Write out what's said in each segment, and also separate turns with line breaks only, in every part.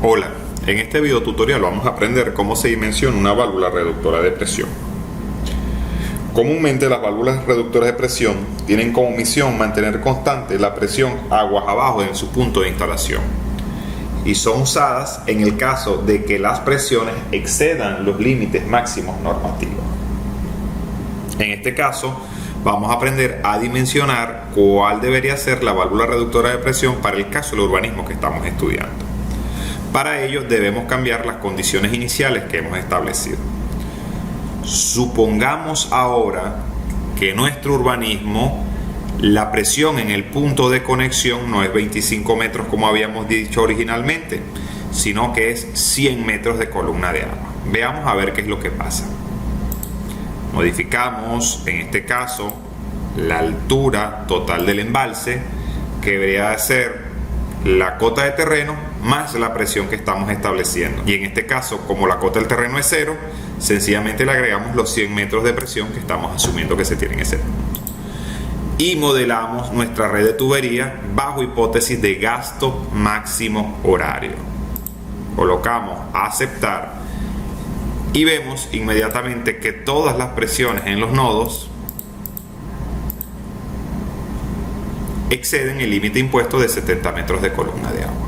Hola, en este video tutorial vamos a aprender cómo se dimensiona una válvula reductora de presión. Comúnmente las válvulas reductoras de presión tienen como misión mantener constante la presión aguas abajo en su punto de instalación y son usadas en el caso de que las presiones excedan los límites máximos normativos. En este caso vamos a aprender a dimensionar cuál debería ser la válvula reductora de presión para el caso del urbanismo que estamos estudiando. Para ello debemos cambiar las condiciones iniciales que hemos establecido. Supongamos ahora que en nuestro urbanismo la presión en el punto de conexión no es 25 metros como habíamos dicho originalmente, sino que es 100 metros de columna de agua. Veamos a ver qué es lo que pasa. Modificamos en este caso la altura total del embalse, que debería ser la cota de terreno más la presión que estamos estableciendo, y en este caso, como la cota del terreno es 0, sencillamente le agregamos los 100 metros de presión que estamos asumiendo que se tiene en ese punto, y modelamos nuestra red de tubería bajo hipótesis de gasto máximo horario. Colocamos aceptar y vemos inmediatamente que todas las presiones en los nodos exceden el límite impuesto de 70 metros de columna de agua.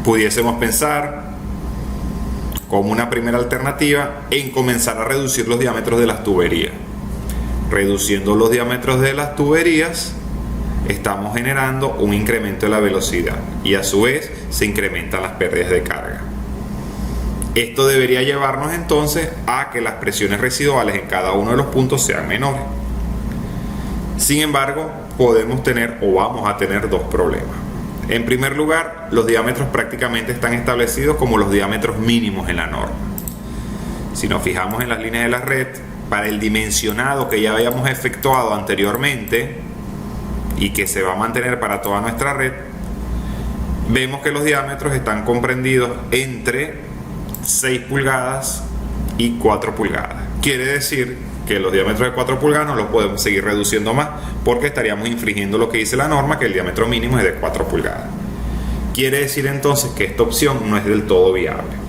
Pudiésemos pensar como una primera alternativa en comenzar a reducir los diámetros de las tuberías. Reduciendo los diámetros de las tuberías estamos generando un incremento de la velocidad y a su vez se incrementan las pérdidas de carga. Esto debería llevarnos entonces a que las presiones residuales en cada uno de los puntos sean menores. Sin embargo, podemos tener o vamos a tener dos problemas. En primer lugar, los diámetros prácticamente están establecidos como los diámetros mínimos en la norma. Si nos fijamos en las líneas de la red, para el dimensionado que ya habíamos efectuado anteriormente y que se va a mantener para toda nuestra red, vemos que los diámetros están comprendidos entre 6 pulgadas y 4 pulgadas. Quiere decir que los diámetros de 4 pulgadas no los podemos seguir reduciendo más porque estaríamos infringiendo lo que dice la norma, que el diámetro mínimo es de 4 pulgadas. Quiere decir entonces que esta opción no es del todo viable.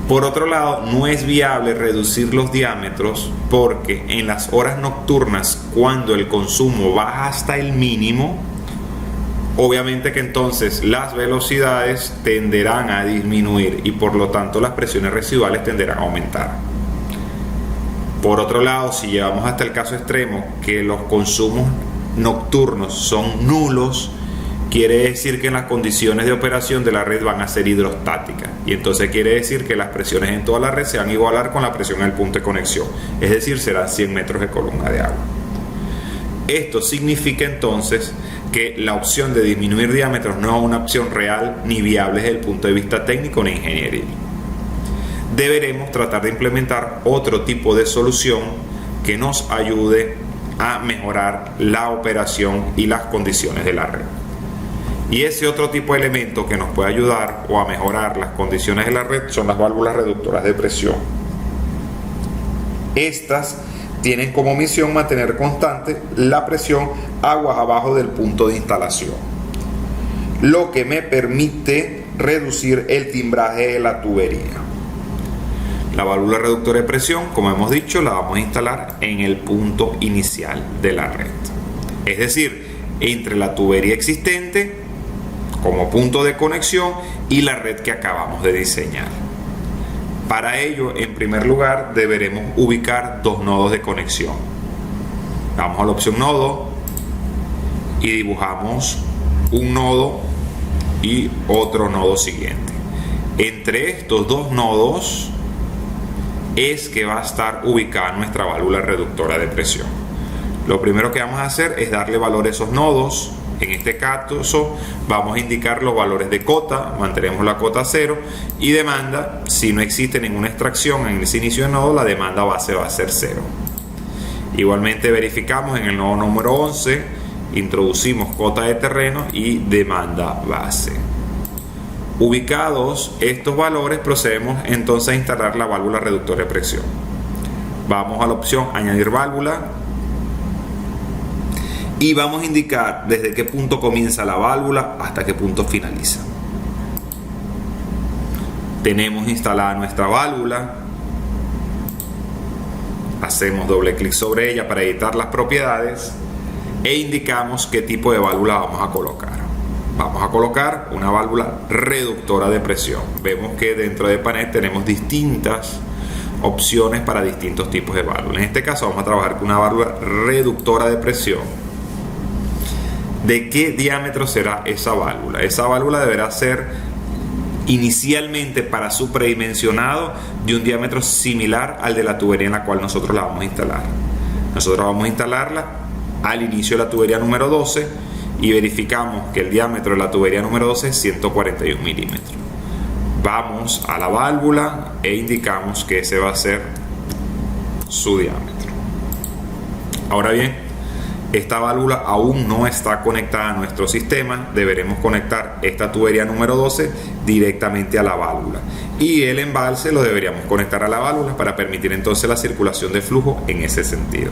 Por otro lado, no es viable reducir los diámetros porque en las horas nocturnas, cuando el consumo baja hasta el mínimo, obviamente que entonces las velocidades tenderán a disminuir y por lo tanto las presiones residuales tenderán a aumentar. Por otro lado, si llevamos hasta el caso extremo que los consumos nocturnos son nulos, quiere decir que las condiciones de operación de la red van a ser hidrostáticas y entonces quiere decir que las presiones en toda la red se van a igualar con la presión en el punto de conexión, es decir, serán 100 metros de columna de agua. Esto significa entonces que la opción de disminuir diámetros no es una opción real ni viable desde el punto de vista técnico ni ingenieril. Deberemos tratar de implementar otro tipo de solución que nos ayude a mejorar la operación y las condiciones de la red. Y ese otro tipo de elemento que nos puede ayudar o a mejorar las condiciones de la red son las válvulas reductoras de presión. Estas tienen como misión mantener constante la presión aguas abajo del punto de instalación, lo que me permite reducir el timbraje de la tubería. La válvula reductora de presión, como hemos dicho, la vamos a instalar en el punto inicial de la red, es decir, entre la tubería existente como punto de conexión y la red que acabamos de diseñar. Para ello, en primer lugar, deberemos ubicar dos nodos de conexión. Vamos a la opción nodo y dibujamos un nodo y otro nodo siguiente. Entre estos dos nodos es que va a estar ubicada nuestra válvula reductora de presión. Lo primero que vamos a hacer es darle valor a esos nodos. En este caso vamos a indicar los valores de cota, mantenemos la cota 0, y demanda. Si no existe ninguna extracción en ese inicio de nodo, la demanda base va a ser 0. Igualmente verificamos en el nodo número 11, introducimos cota de terreno y demanda base. Ubicados estos valores, procedemos entonces a instalar la válvula reductora de presión. Vamos a la opción añadir válvula y vamos a indicar desde qué punto comienza la válvula hasta qué punto finaliza. Tenemos instalada nuestra válvula, hacemos doble clic sobre ella para editar las propiedades e indicamos qué tipo de válvula vamos a colocar. Vamos a colocar una válvula reductora de presión. Vemos que dentro de Epanet tenemos distintas opciones para distintos tipos de válvulas. En este caso vamos a trabajar con una válvula reductora de presión. ¿De qué diámetro será esa válvula? Esa válvula deberá ser inicialmente, para su predimensionado, de un diámetro similar al de la tubería en la cual nosotros la vamos a instalar. Nosotros vamos a instalarla al inicio de la tubería número 12 y verificamos que el diámetro de la tubería número 12 es 141 milímetros. Vamos a la válvula e indicamos que ese va a ser su diámetro. Ahora bien, esta válvula aún no está conectada a nuestro sistema. Deberemos conectar esta tubería número 12 directamente a la válvula, y el embalse lo deberíamos conectar a la válvula para permitir entonces la circulación de flujo en ese sentido.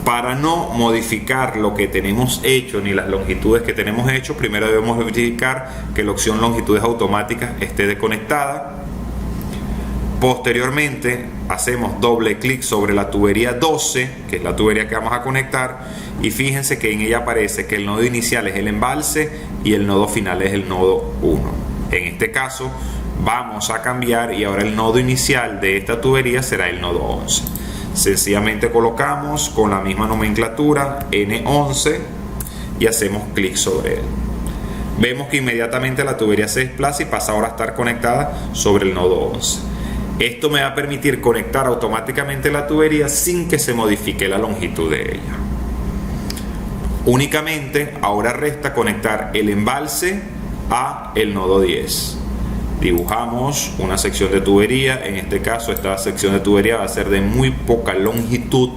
Para no modificar lo que tenemos hecho ni las longitudes que tenemos hecho, primero debemos verificar que la opción longitudes automáticas esté desconectada. Posteriormente hacemos doble clic sobre la tubería 12, que es la tubería que vamos a conectar, y fíjense que en ella aparece que el nodo inicial es el embalse y el nodo final es el nodo 1. En este caso vamos a cambiar y ahora el nodo inicial de esta tubería será el nodo 11. Sencillamente colocamos con la misma nomenclatura N11 y hacemos clic sobre él. Vemos que inmediatamente la tubería se desplaza y pasa ahora a estar conectada sobre el nodo 11. Esto me va a permitir conectar automáticamente la tubería sin que se modifique la longitud de ella. Únicamente ahora resta conectar el embalse a el nodo 10. Dibujamos una sección de tubería. En este caso esta sección de tubería va a ser de muy poca longitud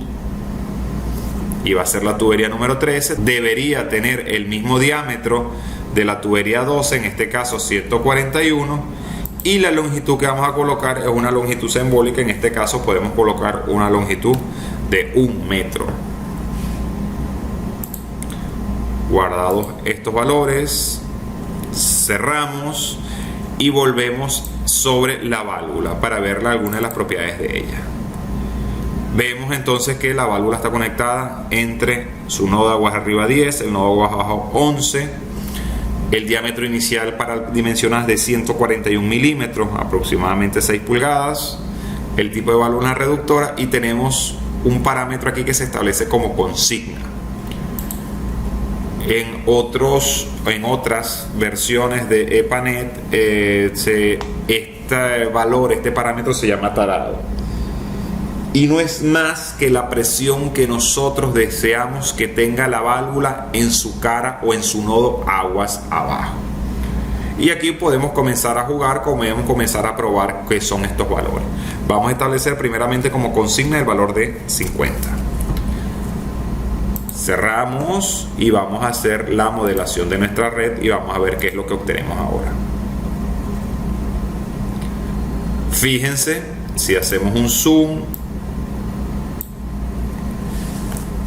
y va a ser la tubería número 13. Debería tener el mismo diámetro de la tubería 12, en este caso 141, y la longitud que vamos a colocar es una longitud simbólica. En este caso podemos colocar una longitud de 1 metro. Guardados estos valores, cerramos y volvemos sobre la válvula para ver algunas de las propiedades de ella. Vemos entonces que la válvula está conectada entre su nodo de aguas arriba 10, el nodo de aguas abajo 11. El diámetro inicial para dimensiones de 141 milímetros, aproximadamente 6 pulgadas. El tipo de válvula reductora, y tenemos un parámetro aquí que se establece como consigna. En otras versiones de Epanet, este parámetro se llama tarado. Y no es más que la presión que nosotros deseamos que tenga la válvula en su cara o en su nodo aguas abajo. Y aquí podemos comenzar a jugar, podemos comenzar a probar qué son estos valores. Vamos a establecer primeramente como consigna el valor de 50. Cerramos y vamos a hacer la modelación de nuestra red y vamos a ver qué es lo que obtenemos ahora. Fíjense, si hacemos un zoom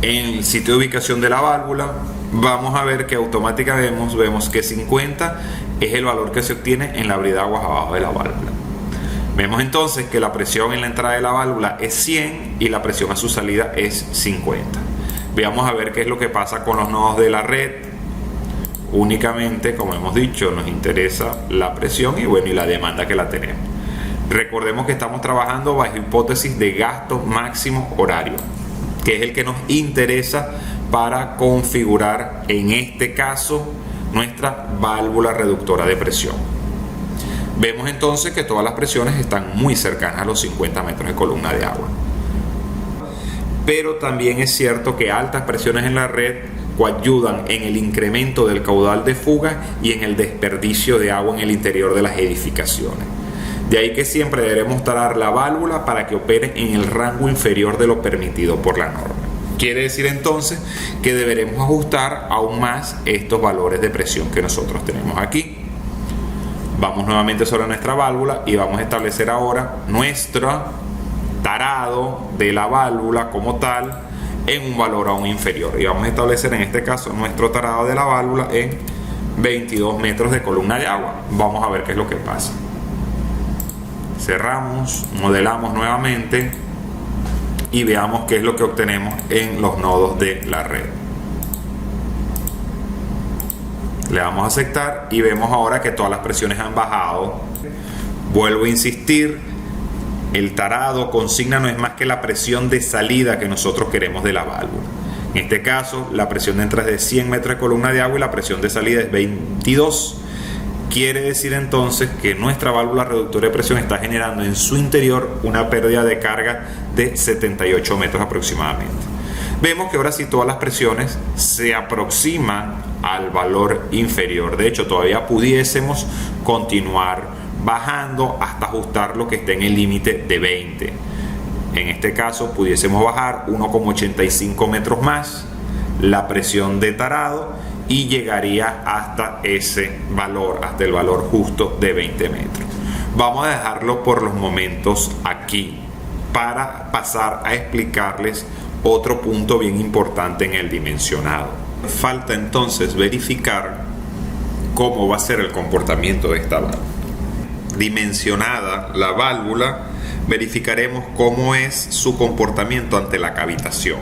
en el sitio de ubicación de la válvula, vamos a ver que automáticamente vemos que 50 es el valor que se obtiene en la brida de aguas abajo de la válvula. Vemos entonces que la presión en la entrada de la válvula es 100 y la presión a su salida es 50. Veamos a ver qué es lo que pasa con los nodos de la red. Únicamente, como hemos dicho, nos interesa la presión y la demanda que la tenemos. Recordemos que estamos trabajando bajo hipótesis de gasto máximo horario, que es el que nos interesa para configurar, en este caso, nuestra válvula reductora de presión. Vemos entonces que todas las presiones están muy cercanas a los 50 metros de columna de agua. Pero también es cierto que altas presiones en la red coayudan en el incremento del caudal de fuga y en el desperdicio de agua en el interior de las edificaciones. De ahí que siempre deberemos tarar la válvula para que opere en el rango inferior de lo permitido por la norma. Quiere decir entonces que deberemos ajustar aún más estos valores de presión que nosotros tenemos aquí. Vamos nuevamente sobre nuestra válvula y vamos a establecer ahora nuestro tarado de la válvula como tal en un valor aún inferior. Y vamos a establecer en este caso nuestro tarado de la válvula en 22 metros de columna de agua. Vamos a ver qué es lo que pasa. Cerramos, modelamos nuevamente y veamos qué es lo que obtenemos en los nodos de la red. Le damos a aceptar y vemos ahora que todas las presiones han bajado. Vuelvo a insistir, el tarado consigna no es más que la presión de salida que nosotros queremos de la válvula. En este caso, la presión de entrada es de 100 metros de columna de agua y la presión de salida es 22. Quiere decir entonces que nuestra válvula reductora de presión está generando en su interior una pérdida de carga de 78 metros aproximadamente. Vemos que ahora sí todas las presiones se aproximan al valor inferior. De hecho, todavía pudiésemos continuar bajando hasta ajustar lo que esté en el límite de 20. En este caso pudiésemos bajar 1,85 metros más la presión de tarado y llegaría hasta ese valor, hasta el valor justo de 20 metros. Vamos a dejarlo por los momentos aquí para pasar a explicarles otro punto bien importante en el dimensionado. Falta entonces verificar cómo va a ser el comportamiento de esta válvula. Dimensionada la válvula, verificaremos cómo es su comportamiento ante la cavitación.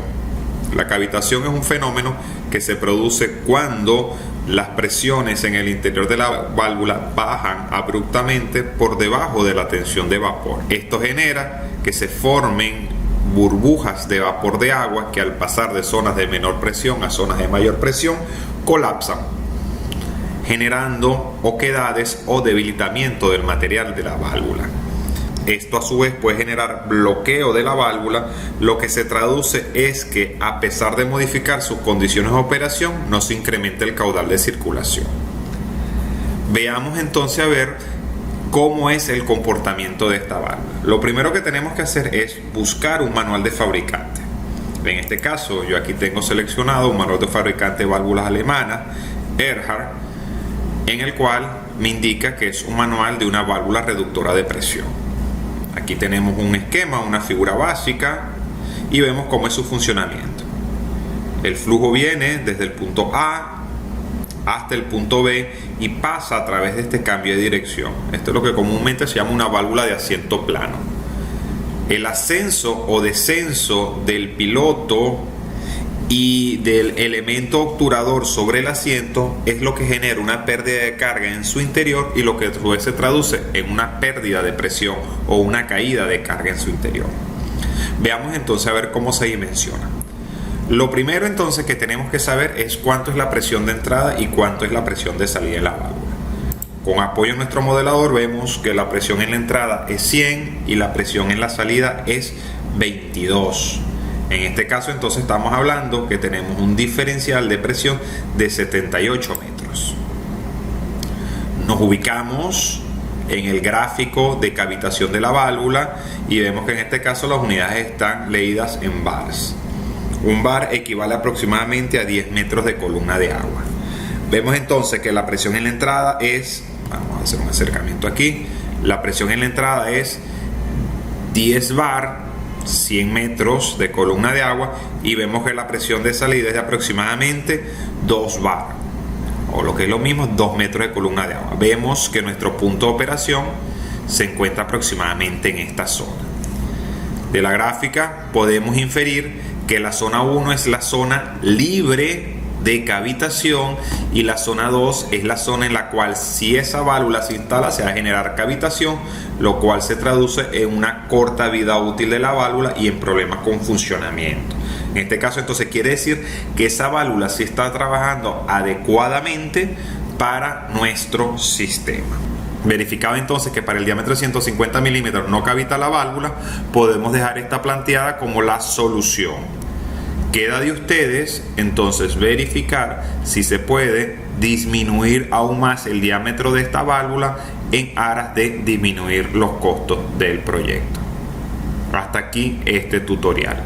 La cavitación es un fenómeno que se produce cuando las presiones en el interior de la válvula bajan abruptamente por debajo de la tensión de vapor. Esto genera que se formen burbujas de vapor de agua que al pasar de zonas de menor presión a zonas de mayor presión colapsan, generando oquedades o debilitamiento del material de la válvula. Esto a su vez puede generar bloqueo de la válvula, lo que se traduce es que a pesar de modificar sus condiciones de operación no se incrementa el caudal de circulación. Veamos entonces a ver cómo es el comportamiento de esta válvula. Lo primero que tenemos que hacer es buscar un manual de fabricante. En este caso yo aquí tengo seleccionado un manual de fabricante de válvulas alemanas, Erhard, en el cual me indica que es un manual de una válvula reductora de presión. Aquí tenemos un esquema, una figura básica y vemos cómo es su funcionamiento. El flujo viene desde el punto A hasta el punto B y pasa a través de este cambio de dirección. Esto es lo que comúnmente se llama una válvula de asiento plano. El ascenso o descenso del piloto y del elemento obturador sobre el asiento es lo que genera una pérdida de carga en su interior y lo que después se traduce en una pérdida de presión o una caída de carga en su interior. Veamos entonces a ver cómo se dimensiona. Lo primero entonces que tenemos que saber es cuánto es la presión de entrada y cuánto es la presión de salida de la válvula. Con apoyo en nuestro modelador vemos que la presión en la entrada es 100 y la presión en la salida es 22. En este caso entonces estamos hablando que tenemos un diferencial de presión de 78 metros. Nos ubicamos en el gráfico de cavitación de la válvula y vemos que en este caso las unidades están leídas en bars. Un bar equivale aproximadamente a 10 metros de columna de agua. Vemos entonces que la presión en la entrada es, vamos a hacer un acercamiento aquí, la presión en la entrada es 10 bar, 100 metros de columna de agua, y vemos que la presión de salida es de aproximadamente 2 bar, o lo que es lo mismo, 2 metros de columna de agua. Vemos que nuestro punto de operación se encuentra aproximadamente en esta zona. De la gráfica podemos inferir que la zona 1 es la zona libre de cavitación y la zona 2 es la zona en la cual si esa válvula se instala se va a generar cavitación, lo cual se traduce en una corta vida útil de la válvula y en problemas con funcionamiento. En este caso entonces quiere decir que esa válvula sí está trabajando adecuadamente para nuestro sistema. Verificado entonces que para el diámetro de 150 milímetros no cavita la válvula, podemos dejar esta planteada como la solución. Queda de ustedes entonces verificar si se puede disminuir aún más el diámetro de esta válvula en aras de disminuir los costos del proyecto. Hasta aquí este tutorial.